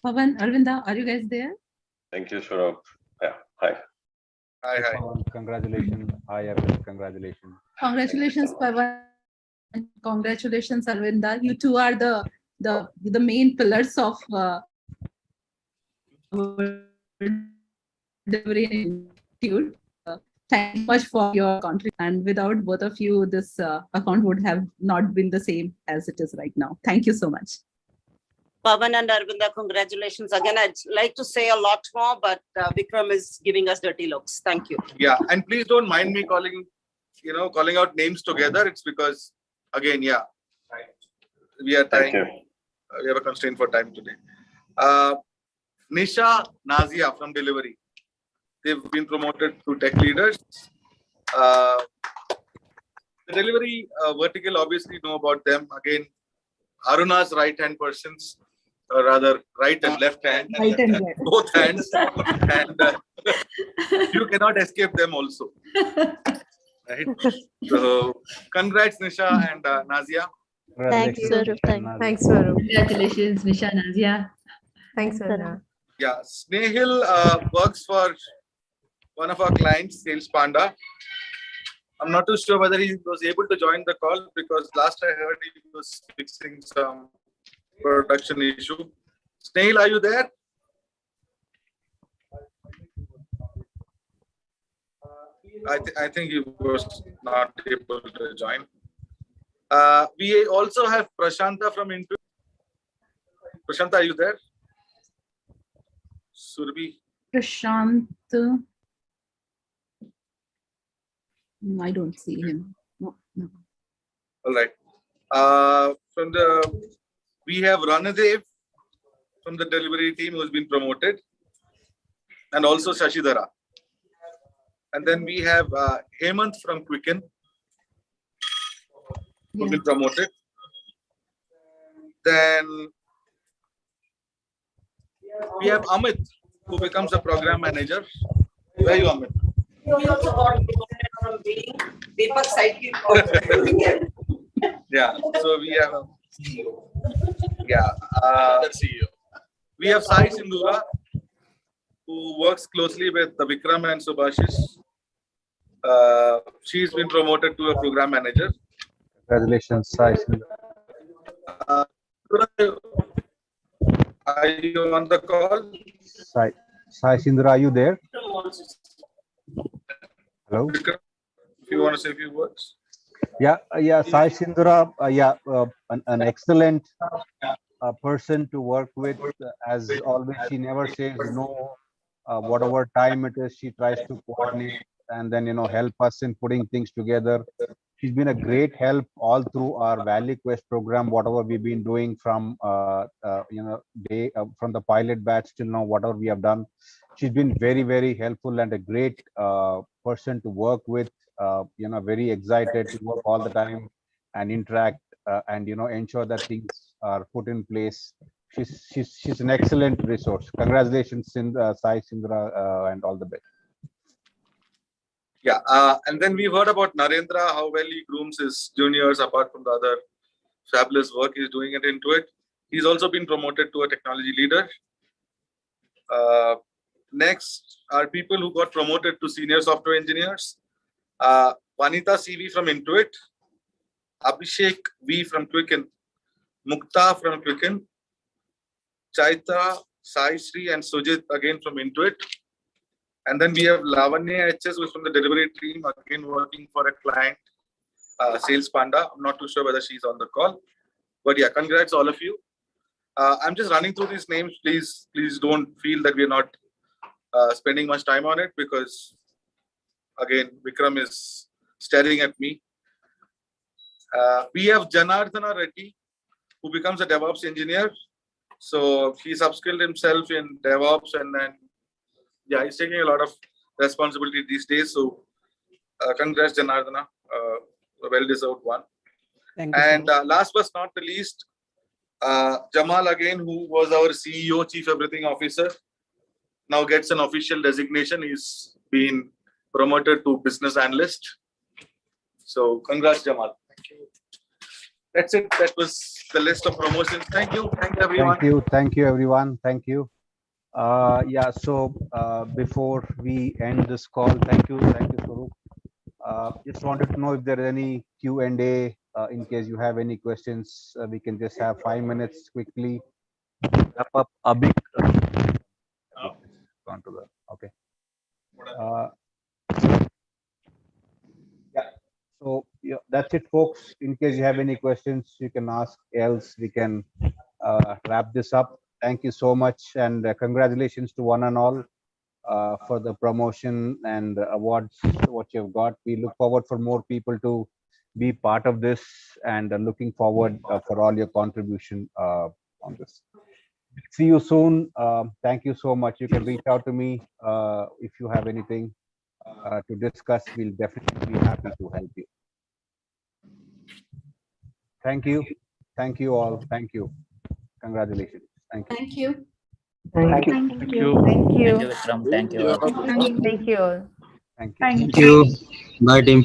Pawan, Arvinda, are you guys there? Thank you, Swaroop. Yeah, hi. Hi, hi. Congratulations. Hi, Arvind. Congratulations. Congratulations, Pawan. And congratulations, Arvinda. You two are the main pillars of delivery institute. Thank you much for your contribution. And without both of you, this account would have not been the same as it is right now. Thank you so much. Pawan and Arvinda, congratulations. Again, I'd like to say a lot more, but Vikram is giving us dirty looks. Thank you. Yeah, and please don't mind me calling out names together. It's because, again, yeah, we are trying. Thank you. we have a constraint for time today. Nisha Nazia from delivery. They've been promoted to tech leaders. The delivery vertical, obviously know about them. Again, Aruna's right-hand persons, or rather right and left hand, Right and left. both hands, and you cannot escape them also. Right? So, congrats, Nisha and Nazia. Thanks, Swaroop. Thanks, Swaroop. Congratulations, Nisha, Nazia. Thanks, Aruna. Yeah, Snehil works for one of our clients, Sales Panda. I'm not too sure whether he was able to join the call because last I heard he was fixing some production issue. Snehil, are you there? I think he was not able to join. We also have Prashanta from Intuit. Prashanta, are you there? Surabhi. Prashant. I don't see him. No, no. All right. We have Ranadev from the delivery team who has been promoted, and also Shashidhara. And then we have Hemant from Quicken who has been promoted. Then we have Amit who becomes a program manager. Where are you, Amit? We also got promoted from being Deepak sidekick. Yeah, so we have CEO. We have Sai Sindhura, who works closely with Vikram and Subhashish. She's been promoted to a program manager. Congratulations, Sai Sindhura. Are you on the call? Sai Sindhura, are you there? Hello. If you want to say a few words. Yeah, Sai Sindhura, an excellent person to work with. As always, she never says no. Whatever time it is, she tries to coordinate and then help us in putting things together. She's been a great help all through our Valley Quest program. Whatever we've been doing from from the pilot batch till now, whatever we have done, she's been very, very helpful and a great person to work with. Very excited to work all the time and interact and ensure that things are put in place. She's an excellent resource. Congratulations, Sai Sindhura, and all the best. Yeah, and then we've heard about Narendra, how well he grooms his juniors apart from the other fabulous work he's doing it into it. He's also been promoted to a technology leader. Next are people who got promoted to senior software engineers. Vanita CV from Intuit, Abhishek V from Quicken, Mukta from Quicken, Chaitra, Sai Sri and Sujit again from Intuit. And then we have Lavanya HS, who is from the delivery team, again working for a client, Sales Panda. I'm not too sure whether she's on the call. But yeah, congrats all of you. I'm just running through these names. Please don't feel that we're not spending much time on it because, again, Vikram is staring at me. We have Janardana Reddy, who becomes a DevOps engineer. So he's upskilled himself in DevOps and then, yeah, he's taking a lot of responsibility these days. So congrats, Janardana, a well-deserved one. Thank you. And last but not the least, Jamal again, who was our CEO, Chief Everything Officer, now gets an official designation. He's been promoted to business analyst. So congrats, Jamal. Thank you. That's it. That was the list of promotions. Thank you. Thank you, everyone. Thank you, everyone. Thank you. So before we end this call, thank you, Swaroop. Just wanted to know if there is any Q&A. In case you have any questions, we can just have 5 minutes quickly. Wrap up. Abhik. Okay. So yeah, that's it, folks. In case you have any questions, you can ask. Else, we can wrap this up. Thank you so much, and congratulations to one and all for the promotion and awards what you've got. We look forward for more people to be part of this, and looking forward for all your contribution on this. See you soon. Thank you so much. You can reach out to me if you have anything to discuss. We'll definitely be happy to help you. Thank you. Thank you all. Thank you. Congratulations. Thank you. Thank you. Thank you. Thank you. Thank you. Thank you, Vikram. Thank you. Thank you all. Thank you. Thank you. Thank you. Bye, team.